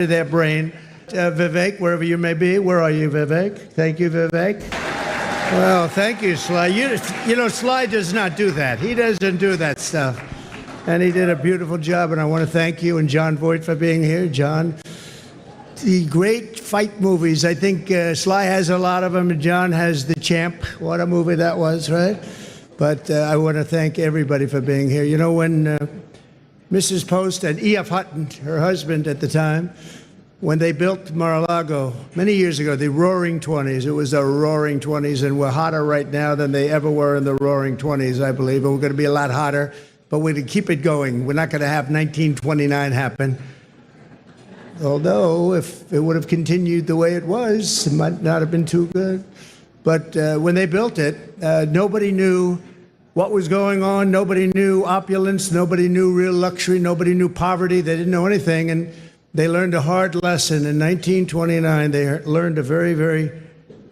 their brain. Vivek, wherever you may be. Where are you, Vivek? Thank you, Vivek. Well, thank you, Sly. You know, Sly does not do that. He doesn't do that stuff. And he did a beautiful job, and I want to thank you and John Voight for being here. John, the great fight movies, I think Sly has a lot of them, and John has The Champ. What a movie that was, right? But I want to thank everybody for being here. You know, when Mrs. Post and E.F. Hutton, her husband at the time, when they built Mar-a-Lago many years ago, the Roaring 20s, it was the Roaring 20s, and we're hotter right now than they ever were in the Roaring 20s, I believe, and we're going to be a lot hotter, but we're going to keep it going. We're not going to have 1929 happen. Although, if it would have continued the way it was, it might not have been too good. But when they built it, nobody knew what was going on. Nobody knew opulence. Nobody knew real luxury. Nobody knew poverty. They didn't know anything, and they learned a hard lesson. In 1929, they learned a very, very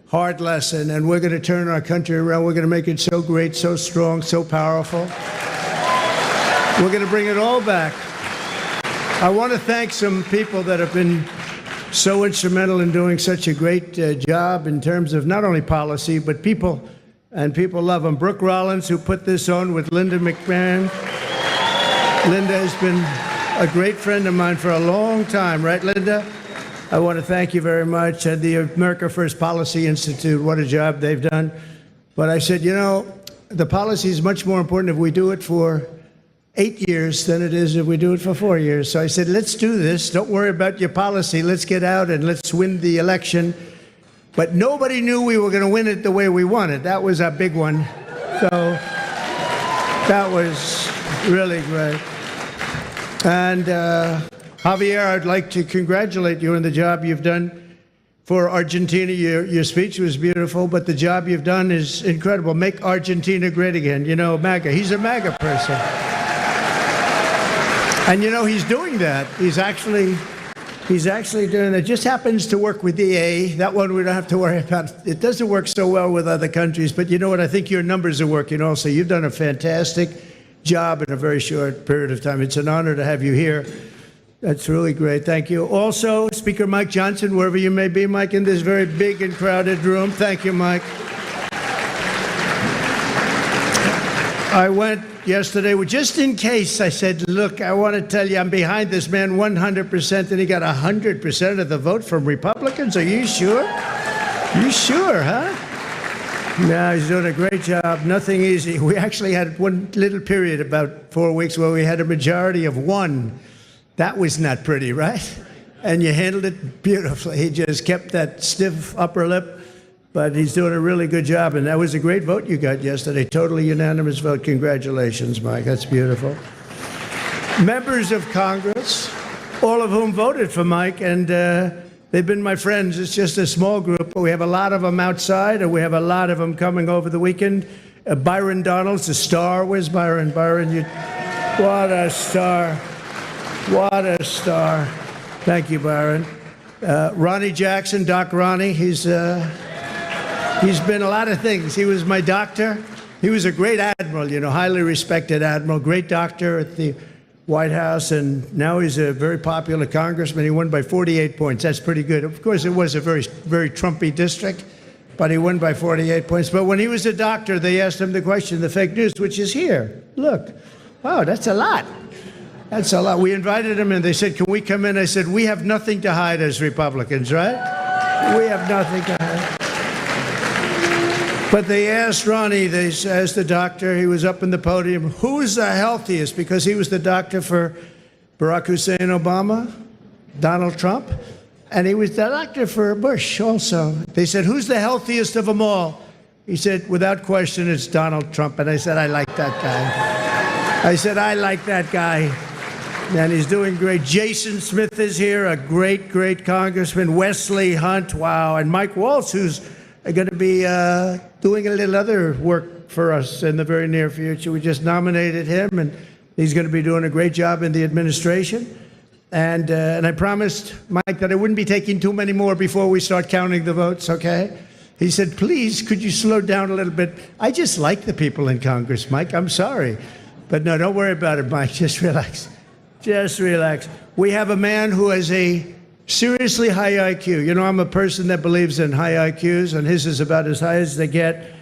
hard lesson, and we're going to turn our country around. We're going to make it so great, so strong, so powerful. We're going to bring it all back. I want to thank some people that have been so instrumental in doing such a great job in terms of not only policy, but people, and people love them. Brooke Rollins, who put this on with Linda McMahon. Linda has been a great friend of mine for a long time, right, Linda? I want to thank you very much. And the America First Policy Institute, what a job they've done. But I said, you know, the policy is much more important if we do it for 8 years than it is if we do it for 4 years. So I said, let's do this. Don't worry about your policy. Let's get out and let's win the election. But nobody knew we were going to win it the way we wanted. That was our big one. So that was really great. And Javier, I'd like to congratulate you on the job you've done for Argentina. Your speech was beautiful, but the job you've done is incredible. Make Argentina great again. You know, MAGA. He's a MAGA person. And you know, he's doing that. He's actually doing that. Just happens to work with EA. That one we don't have to worry about. It doesn't work so well with other countries, but you know what? I think your numbers are working also. You've done a fantastic job in a very short period of time. It's an honor to have you here. That's really great. Thank you. Also, Speaker Mike Johnson, wherever you may be, Mike, in this very big and crowded room. Thank you, Mike. I went yesterday, just in case, I said, look, I want to tell you, I'm behind this man 100%, and he got 100% of the vote from Republicans. Are you sure? You sure, huh? No, he's doing a great job. Nothing easy. We actually had one little period, about 4 weeks, where we had a majority of 1. That was not pretty, right? And you handled it beautifully. He just kept that stiff upper lip. But he's doing a really good job, and that was a great vote you got yesterday. Totally unanimous vote. Congratulations, Mike. That's beautiful. Members of Congress, all of whom voted for Mike, and they've been my friends. It's just a small group, but we have a lot of them outside, and we have a lot of them coming over the weekend. Byron Donalds, the star. Where's Byron? Byron, what a star. What a star. Thank you, Byron. Ronnie Jackson, Doc Ronnie, he's been a lot of things. He was my doctor. He was a great admiral, you know, highly respected admiral, great doctor at the White House, and now he's a very popular congressman. He won by 48 points. That's pretty good. Of course, it was a very, very Trumpy district, but he won by 48 points. But when he was a doctor, they asked him the question, the fake news, which is here. Look, wow, that's a lot. That's a lot. We invited him, and they said, can we come in? I said, we have nothing to hide as Republicans, right? We have nothing to hide. But they asked Ronnie, as the doctor, he was up in the podium, who's the healthiest? Because he was the doctor for Barack Hussein Obama, Donald Trump, and he was the doctor for Bush also. They said, who's the healthiest of them all? He said, without question, it's Donald Trump. And I said, I like that guy. I said, I like that guy. And he's doing great. Jason Smith is here, a great, great congressman. Wesley Hunt, wow. And Mike Waltz, who's going to be doing a little other work for us in the very near future. We just nominated him, and he's going to be doing a great job in the administration. And I promised Mike that I wouldn't be taking too many more before we start counting the votes, okay? He said, please, could you slow down a little bit? I just like the people in Congress, Mike. I'm sorry. But no, don't worry about it, Mike. Just relax. Just relax. We have a man who has a seriously high IQ. You know, I'm a person that believes in high IQs, and his is about as high as they get.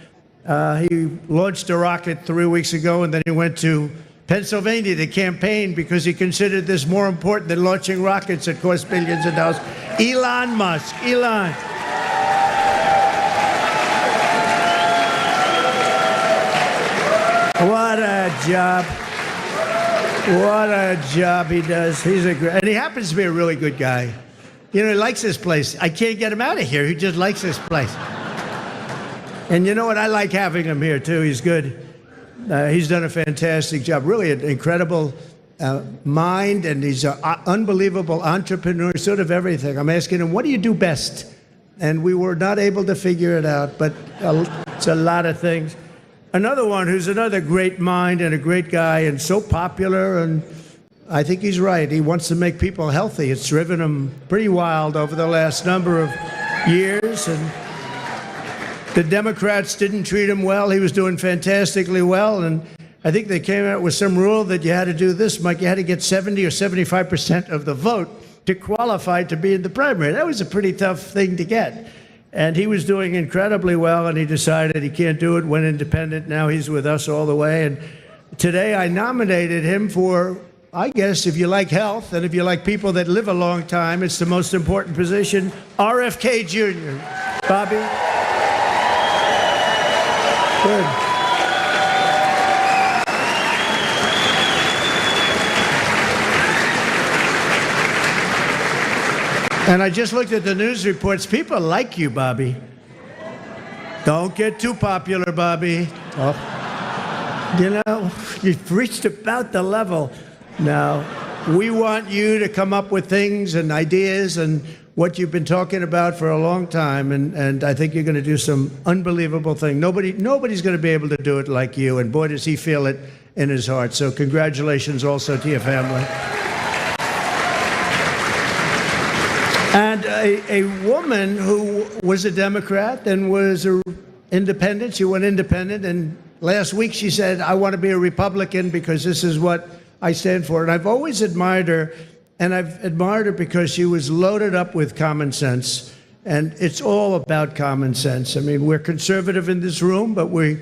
He launched a rocket 3 weeks ago, and then he went to Pennsylvania to campaign because he considered this more important than launching rockets that cost billions of dollars. Elon Musk. Elon. What a job. What a job he does. And he happens to be a really good guy. You know, he likes this place. I can't get him out of here. He just likes this place. And you know what? I like having him here, too. He's good. He's done a fantastic job. Really an incredible mind, and he's an unbelievable entrepreneur, sort of everything. I'm asking him, what do you do best? And we were not able to figure it out, but it's a lot of things. Another one who's another great mind and a great guy and so popular, and I think he's right. He wants to make people healthy. It's driven him pretty wild over the last number of years, and the Democrats didn't treat him well. He was doing fantastically well, and I think they came out with some rule that you had to do this, Mike. You had to get 70 or 75% of the vote to qualify to be in the primary. That was a pretty tough thing to get. And he was doing incredibly well, and he decided he can't do it, went independent. Now he's with us all the way. And today I nominated him for, I guess, if you like health and if you like people that live a long time, it's the most important position, RFK Jr. Bobby? Good. And I just looked at the news reports. People like you, Bobby. Don't get too popular, Bobby. Oh. You know, you've reached about the level. Now, we want you to come up with things and ideas and what you've been talking about for a long time, and I think you're going to do some unbelievable thing. Nobody's going to be able to do it like you, and boy, does he feel it in his heart. So congratulations also to your family. And a woman who was a Democrat and was an independent, she went independent, and last week she said, I want to be a Republican because this is what I stand for. And I've always admired her, and I've admired her because she was loaded up with common sense. And it's all about common sense. I mean, we're conservative in this room, but we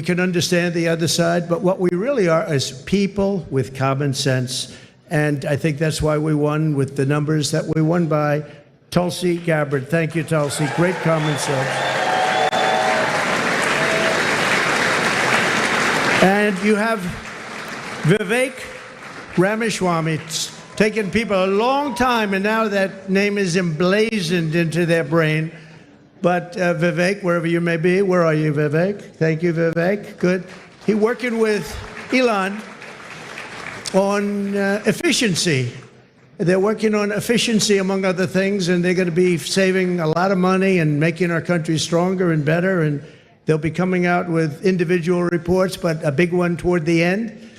can understand the other side. But what we really are is people with common sense. And I think that's why we won with the numbers that we won by. Tulsi Gabbard. Thank you, Tulsi. Great common sense. And you have Vivek Ramaswamy. It's taken people a long time, and now that name is emblazoned into their brain. But Vivek, wherever you may be, where are you, Vivek? Thank you, Vivek. Good. He's working with Elon on efficiency. They're working on efficiency, among other things, and they're going to be saving a lot of money and making our country stronger and better. And they'll be coming out with individual reports, but a big one toward the end.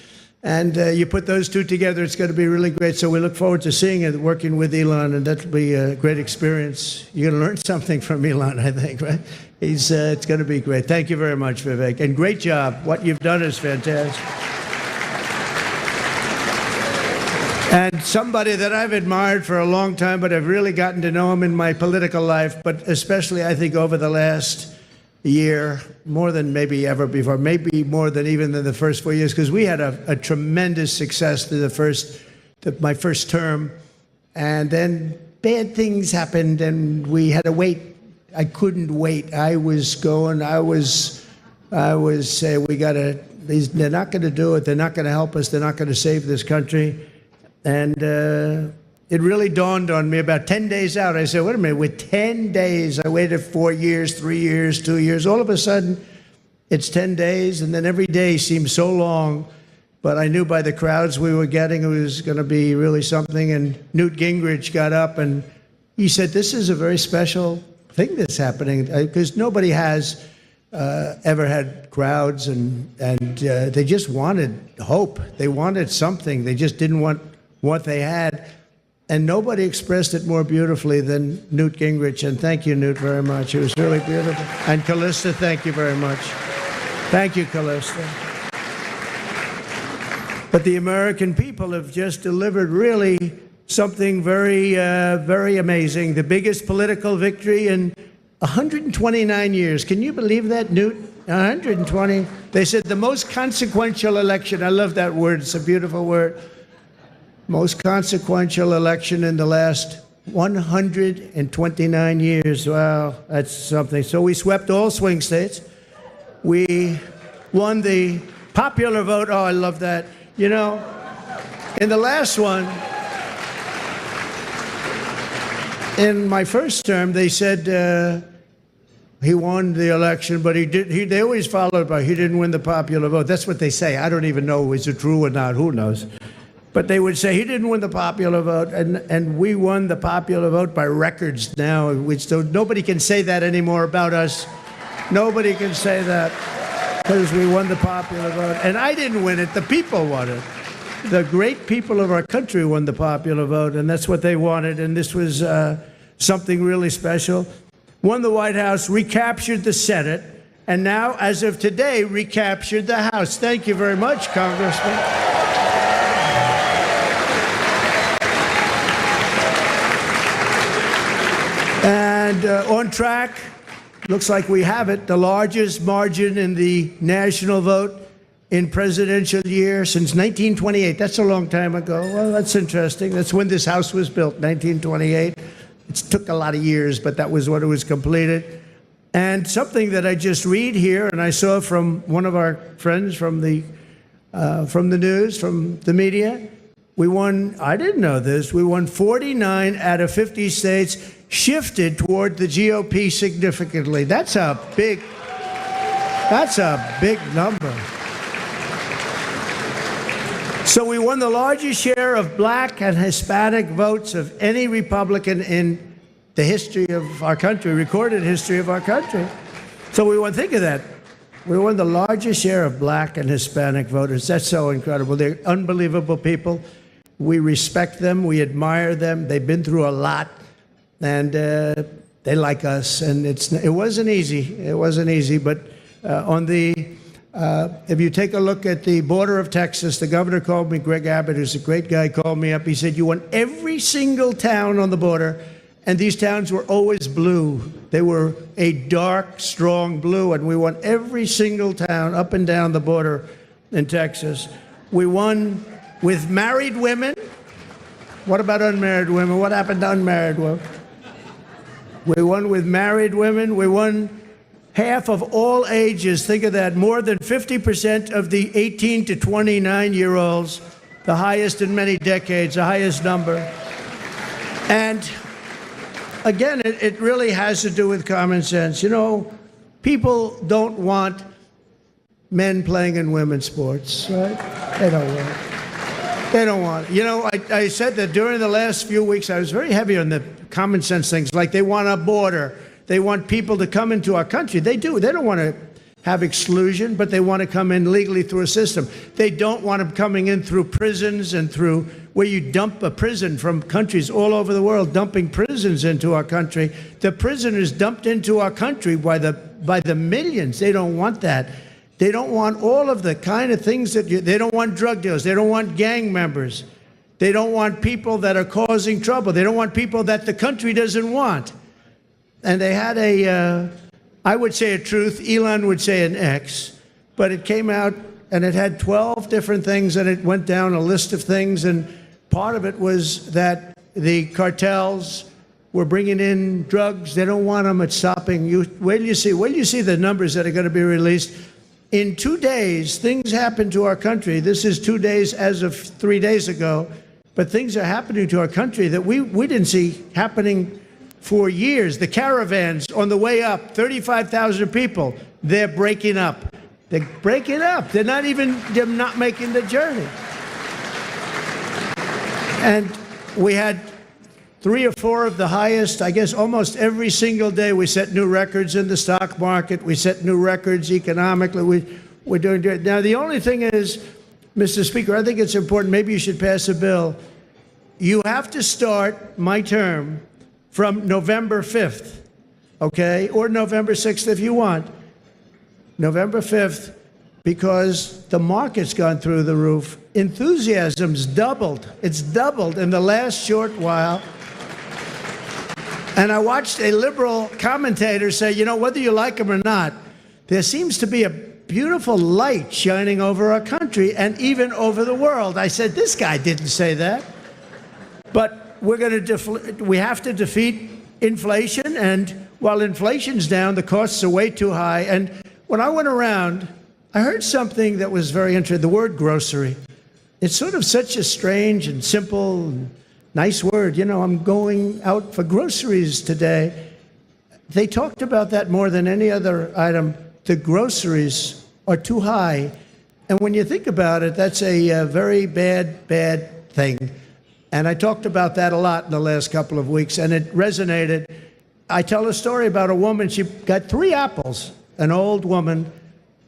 And you put those two together, it's going to be really great. So we look forward to seeing it, working with Elon, and that'll be a great experience. You're going to learn something from Elon, I think, right? It's going to be great. Thank you very much, Vivek. And great job. What you've done is fantastic. And somebody that I've admired for a long time, but I've really gotten to know him in my political life, but especially I think over the last year, more than maybe ever before, maybe more than even than the first 4 years, because we had a tremendous success through my first term, and then bad things happened, and we had to wait. I couldn't wait. I was saying, they're not going to do it. They're not going to help us. They're not going to save this country. And it really dawned on me about 10 days out. I said, wait a minute, with 10 days, I waited 4 years, 3 years, 2 years. All of a sudden, it's 10 days, and then every day seemed so long. But I knew by the crowds we were getting, it was going to be really something. And Newt Gingrich got up, and he said, this is a very special thing that's happening, because nobody has ever had crowds, and they just wanted hope. They wanted something. They just didn't want what they had. And nobody expressed it more beautifully than Newt Gingrich. And thank you, Newt, very much. It was really beautiful. And Callista, thank you very much. Thank you, Callista. But the American people have just delivered really something very amazing. The biggest political victory in 129 years. Can you believe that, Newt? 120. They said the most consequential election. I love that word. It's a beautiful word. Most consequential election in the last 129 years. Wow, that's something. So we swept all swing states. We won the popular vote. Oh, I love that. You know, in the last one, in my first term, they said he won the election, but they always followed by he didn't win the popular vote. That's what they say. I don't even know is it true or not. Who knows? But they would say he didn't win the popular vote, and we won the popular vote by records now. So nobody can say that anymore about us. Nobody can say that because we won the popular vote. And I didn't win it. The people won it. The great people of our country won the popular vote, and that's what they wanted. And this was something really special. Won the White House, recaptured the Senate, and now, as of today, recaptured the House. Thank you very much, Congressman. And on track, looks like we have it, the largest margin in the national vote in presidential year since 1928. That's a long time ago. Well, that's interesting. That's when this House was built, 1928. It took a lot of years, but that was when it was completed. And something that I just read here, and I saw from one of our friends from the news, from the media, we won, I didn't know this, we won 49 out of 50 states, shifted toward the GOP significantly. That's a big number. So we won the largest share of black and Hispanic votes of any Republican in the history of our country, recorded history of our country. So we won, think of that. We won the largest share of black and Hispanic voters. That's so incredible. They're unbelievable people. We respect them. We admire them. They've been through a lot, and they like us. And it wasn't easy. It wasn't easy, but if you take a look at the border of Texas, the governor called me, Greg Abbott, who's a great guy, called me up. He said, you won every single town on the border, and these towns were always blue. They were a dark, strong blue, and we won every single town up and down the border in Texas. We won with married women. What about unmarried women? What happened to unmarried women? We won with married women. We won half of all ages. Think of that. More than 50% of the 18 to 29-year-olds, the highest in many decades, the highest number. And again, it really has to do with common sense. You know, people don't want men playing in women's sports, right? They don't want it. They don't want it. You know, I said that during the last few weeks, I was very heavy on the common sense things, like they want a border. They want people to come into our country. They do. They don't want to have exclusion, but they want to come in legally through a system. They don't want them coming in through prisons and through where you dump a prison from countries all over the world, dumping prisons into our country. The prisoners dumped into our country by the millions. They don't want that. They don't want all of the kind of things that they don't want drug dealers. They don't want gang members. They don't want people that are causing trouble. They don't want people that the country doesn't want. And they had I would say a truth, Elon would say an X, but it came out and it had 12 different things, and it went down a list of things, and part of it was that the cartels were bringing in drugs. They don't want them at stopping. Wait till you see the numbers that are going to be released. In 2 days, things happened to our country. This is 2 days as of 3 days ago, but things are happening to our country that we didn't see happening for years. The caravans on the way up, 35,000 people, they're breaking up. They're breaking up. They're not making the journey. And we had 3 or 4 of the highest, I guess almost every single day we set new records in the stock market. We set new records economically. We're doing it. Now, the only thing is, Mr. Speaker, I think it's important, maybe you should pass a bill. You have to start my term from November 5th, okay? Or November 6th if you want. November 5th, because the market's gone through the roof. enthusiasm's doubled. It's doubled in the last short while. And I watched a liberal commentator say, you know, whether you like him or not, there seems to be a beautiful light shining over our country and even over the world. I said, this guy didn't say that. But we have to defeat inflation. And while inflation's down, the costs are way too high. And when I went around, I heard something that was very interesting, the word grocery. It's sort of such a strange and simple and nice word. You know, I'm going out for groceries today. They talked about that more than any other item. The groceries are too high. And when you think about it, that's a very bad thing. And I talked about that a lot in the last couple of weeks, and it resonated. I tell a story about a woman. She got 3 apples, an old woman.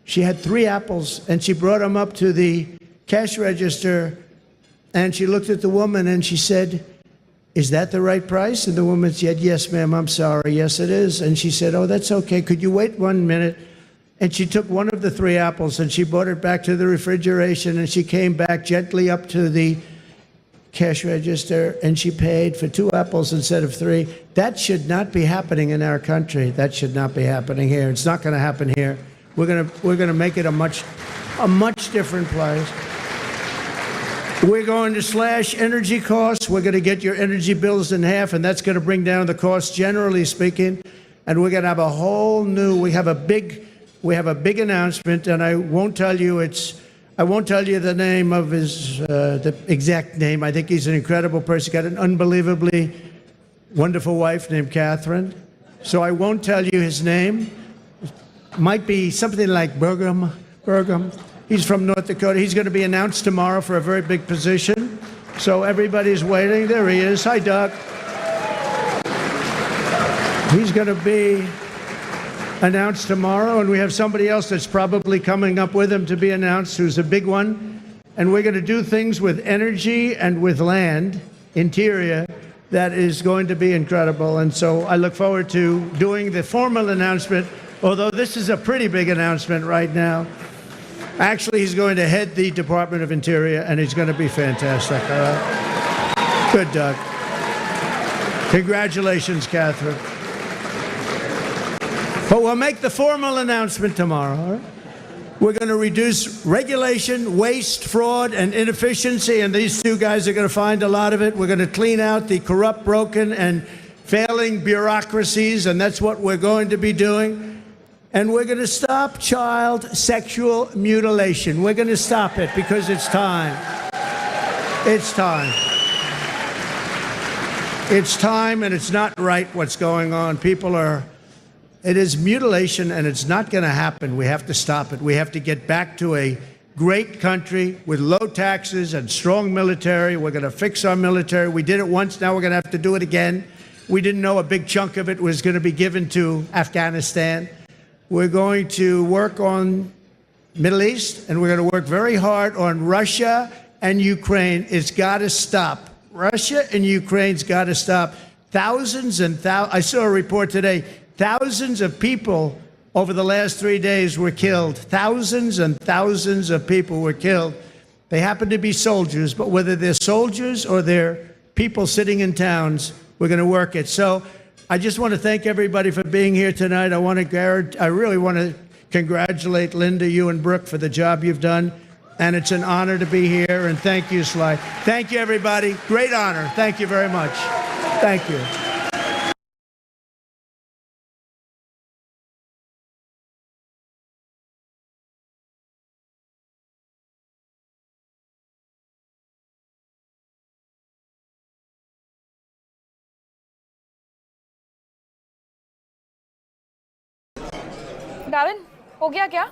She had 3 apples, and she brought them up to the cash register, and she looked at the woman, and she said, is that the right price? And the woman said, yes, ma'am, I'm sorry. Yes, it is. And she said, oh, that's okay. Could you wait 1 minute? And she took one of the 3 apples, and she brought it back to the refrigeration, and she came back gently up to the cash register, and she paid for 2 apples instead of 3. That should not be happening in our country. That should not be happening here. It's not going to happen here. We're going to make it a much different place. We're going to slash energy costs. We're going to get your energy bills in half, and that's going to bring down the costs, generally speaking. And we're going to have a whole new. We have a big announcement, and I won't tell you the name of his the exact name. I think he's an incredible person. He's got an unbelievably wonderful wife named Catherine. So I won't tell you his name. Might be something like Burgum. He's from North Dakota. He's going to be announced tomorrow for a very big position. So everybody's waiting. There he is. Hi, Doug. He's going to be announced tomorrow, and we have somebody else that's probably coming up with him to be announced, who's a big one. And we're going to do things with energy and with land, interior, that is going to be incredible. And so I look forward to doing the formal announcement, although this is a pretty big announcement right now. Actually, he's going to head the Department of Interior, and he's going to be fantastic. Good, Doug. Congratulations, Catherine. But we'll make the formal announcement tomorrow. All right? We're going to reduce regulation, waste, fraud, and inefficiency, and these 2 guys are going to find a lot of it. We're going to clean out the corrupt, broken, and failing bureaucracies, and that's what we're going to be doing. And we're going to stop child sexual mutilation. We're going to stop it because it's time. It's time. It's time, and it's not right what's going on. It is mutilation, and it's not going to happen. We have to stop it. We have to get back to a great country with low taxes and strong military. We're going to fix our military. We did it once. Now we're going to have to do it again. We didn't know a big chunk of it was going to be given to Afghanistan. We're going to work on Middle East, and we're going to work very hard on Russia and Ukraine. It's got to stop. Russia and Ukraine's got to stop. Thousands and thousands. I saw a report today. Thousands of people over the last 3 days were killed. Thousands and thousands of people were killed. They happen to be soldiers, but whether they're soldiers or they're people sitting in towns, we're going to work it. So I just want to thank everybody for being here tonight. I really want to congratulate Linda, you and Brooke for the job you've done. And it's an honor to be here. And thank you, Sly. Thank you, everybody. Great honor. Thank you very much. Thank you. Darwin, हो गया क्या?